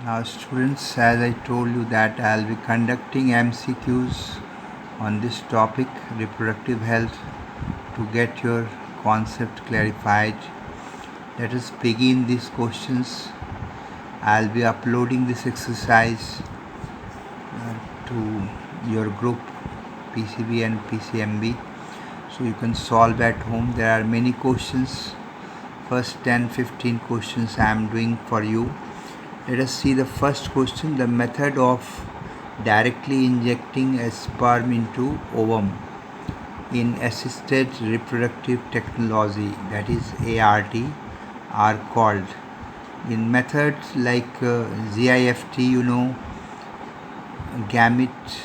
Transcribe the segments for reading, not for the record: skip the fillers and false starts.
Now students, as I told you that I'll be conducting MCQs on this topic, reproductive health, to get your concept clarified. Let us begin these questions. I'll be uploading this exercise to your group PCB and PCMB, so you can solve at home. There are many questions. First 10-15 questions I am doing for you. Let us see the first question. The method of directly injecting a sperm into ovum in assisted reproductive technology, that is ART, are called. In methods like GIFT, gamete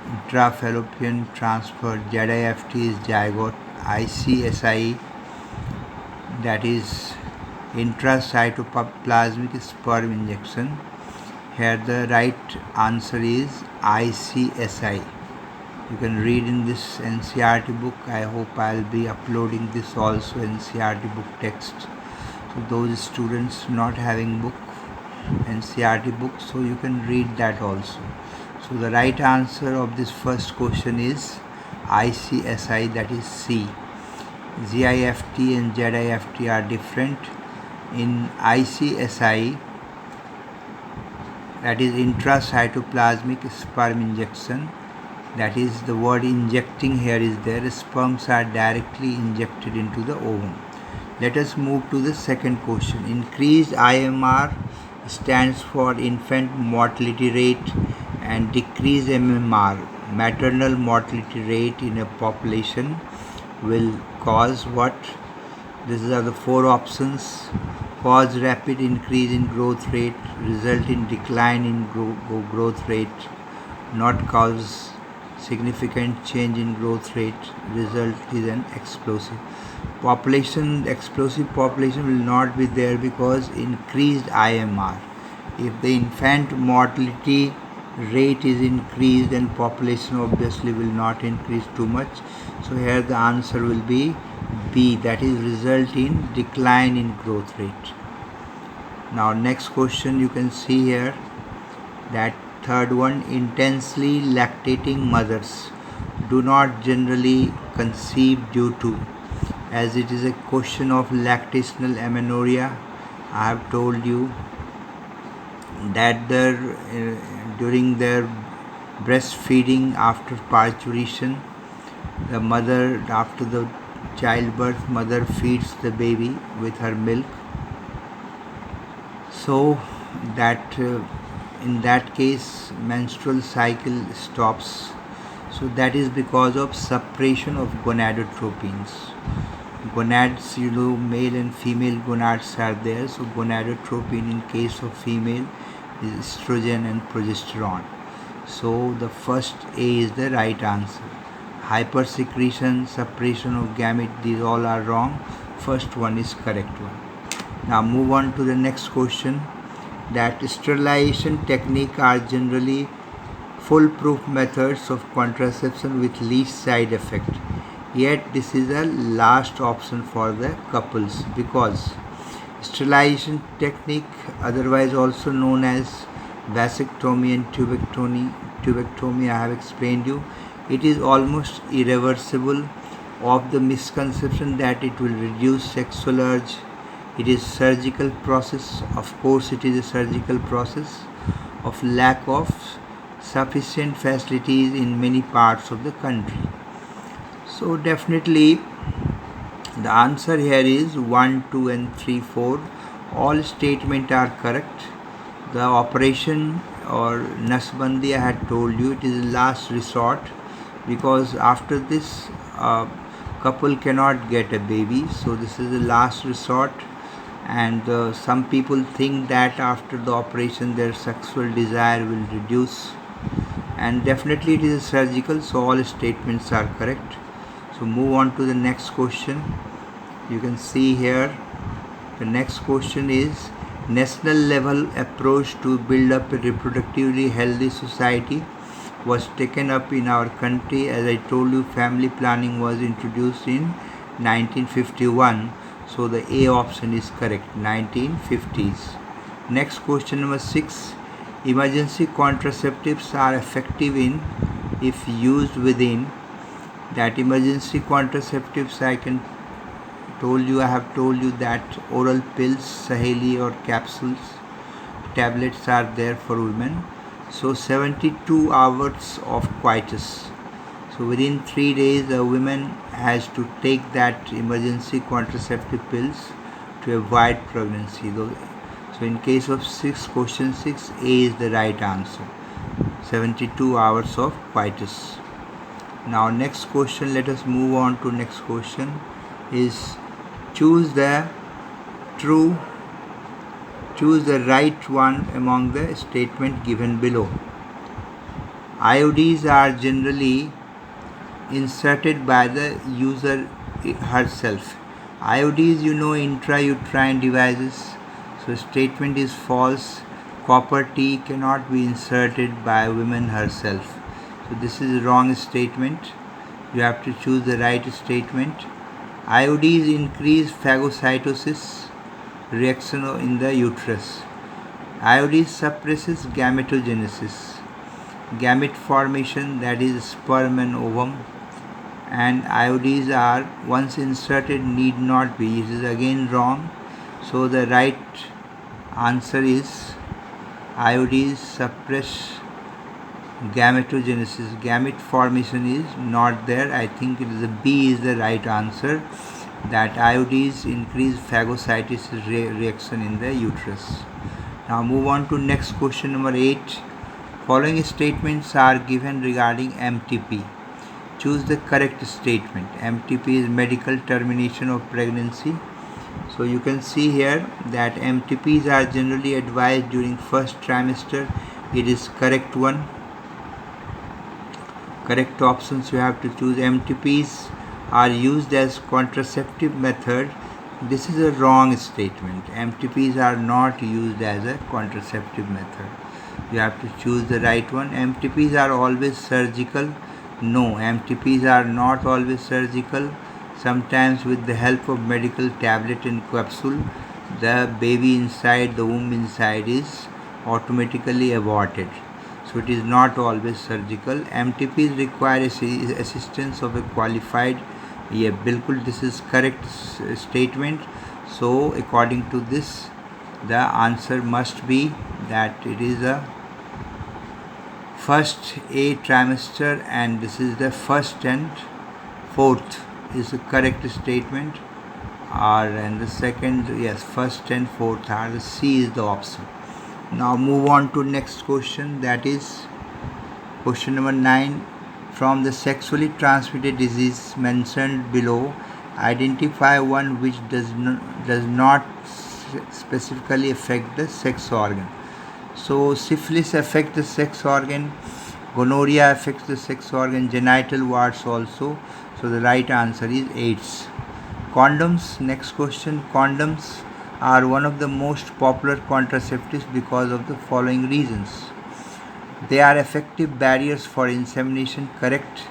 intrafallopian transfer, ZIFT is zygote, ICSI, that is intracytoplasmic sperm injection. Here the right answer is ICSI. You can read in this NCERT book. I hope I'll be uploading this also NCERT book text. So those students not having book, NCERT book, so you can read that also. So the right answer of this first question is ICSI, that is C. GIFT and ZIFT are different. In ICSI, that is intracytoplasmic sperm injection, that is the word injecting here is there. Sperms are directly injected into the ovum. Let us move to the second question. Increased IMR stands for infant mortality rate, and decreased MMR, maternal mortality rate, in a population will cause what? These are the four options. Cause rapid increase in growth rate, result in decline in growth rate, not cause significant change in growth rate, result is an explosive population. Explosive population will not be there because increased IMR. If the infant mortality rate is increased, then population obviously will not increase too much. So here the answer will be B, that is result in decline in growth rate. Now next question, you can see here that third one, intensely lactating mothers do not generally conceive due to, as it is a question of lactational amenorrhea. I have told you that during their breastfeeding after parturition, the mother, after the childbirth, mother feeds the baby with her milk, so that in that case menstrual cycle stops. So that is because of suppression of gonadotropins. Gonads, male and female gonads are there. So gonadotropin in case of female is estrogen and progesterone. So the first A is the right answer. Hypersecretion, suppression of gamete, these all are wrong. First one is correct one. Now move on to the next question. That sterilization technique are generally foolproof methods of contraception with least side effect. Yet this is a last option for the couples, because sterilization technique, otherwise also known as vasectomy and tubectomy, I have explained you, it is almost irreversible. Of the misconception that it will reduce sexual urge, it is surgical process. Of course it is a surgical process of lack of sufficient facilities in many parts of the country. So definitely the answer here is 1, 2 and 3, 4. All statements are correct. The operation or Nasbandi, I had told you, it is last resort, because after this couple cannot get a baby. So this is the last resort, and some people think that after the operation their sexual desire will reduce, and definitely it is surgical. So all statements are correct. So move on to the next question. You can see here the next question is, national level approach to build up a reproductively healthy society was taken up in our country. As I told you, family planning was introduced in 1951. So the A option is correct, 1950s. Next question number 6. Emergency contraceptives are effective in if used within. That emergency contraceptives I have told you that oral pills, Saheli or capsules, tablets are there for women. So 72 hours of coitus. So within 3 days a woman has to take that emergency contraceptive pills to avoid pregnancy. So in case of question 6, A is the right answer. 72 hours of coitus. Now next question, let us move on to next question is choose the right one among the statement given below. IUDs are generally inserted by the user herself. IUDs, intrauterine devices. So statement is false. Copper T cannot be inserted by women herself. So this is a wrong statement. You have to choose the right statement. IUDs increase phagocytosis reaction in the uterus. IUD suppresses gametogenesis, gamete formation, that is sperm and ovum. And IUDs are once inserted need not be. It is again wrong. So the right answer is IUDs suppress gametogenesis. Gamete formation is not there. I think it is B is the right answer. That IUDs increase phagocytosis reaction in the uterus. Now move on to next question number 8. Following statements are given regarding MTP. Choose the correct statement. MTP is medical termination of pregnancy. So you can see here that MTPs are generally advised during first trimester. It is correct one. Correct options you have to choose. MTPs are used as contraceptive method. This is a wrong statement. MTPs are not used as a contraceptive method. You have to choose the right one. MTPs are always surgical. No, MTPs are not always surgical. Sometimes with the help of medical tablet and capsule, the baby inside, the womb inside is automatically aborted. So it is not always surgical. MTPs require assistance of a qualified. Bilkul, this is correct statement. So according to this, the answer must be that it is a first A trimester, and this is the first and fourth is the correct statement. And the second, yes, first and fourth are the C is the option. Now move on to next question, that is question number 9. From the sexually transmitted disease mentioned below, identify one which does not specifically affect the sex organ. So syphilis affects the sex organ, gonorrhea affects the sex organ, genital warts also. So the right answer is AIDS. Condoms, next question. Condoms are one of the most popular contraceptives because of the following reasons. They are effective barriers for insemination, correct.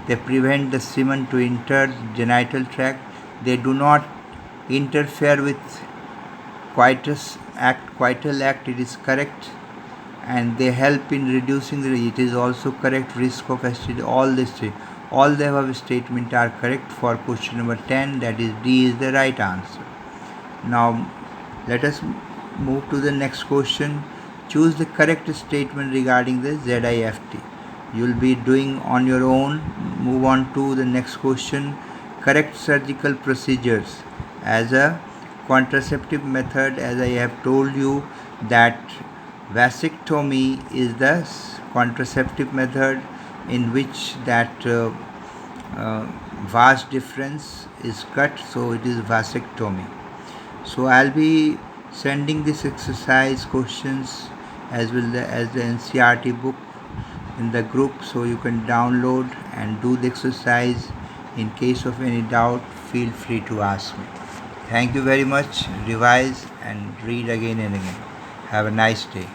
They prevent the semen to enter the genital tract. They do not interfere with coital act, it is correct. And they help in reducing it is also correct, risk of STD. All the above statements are correct for question number 10, that is D is the right answer. Now let us move to the next question. Choose the correct statement regarding the ZIFT. You will be doing on your own. Move on to the next question. Correct surgical procedures. As a contraceptive method, as I have told you, that vasectomy is the contraceptive method in which that vas deferens is cut, so it is vasectomy. So I'll be sending this exercise questions as well as the NCERT book in the group, so you can download and do the exercise. In case of any doubt, feel free to ask me. Thank you very much. Revise and read again and again. Have a nice day.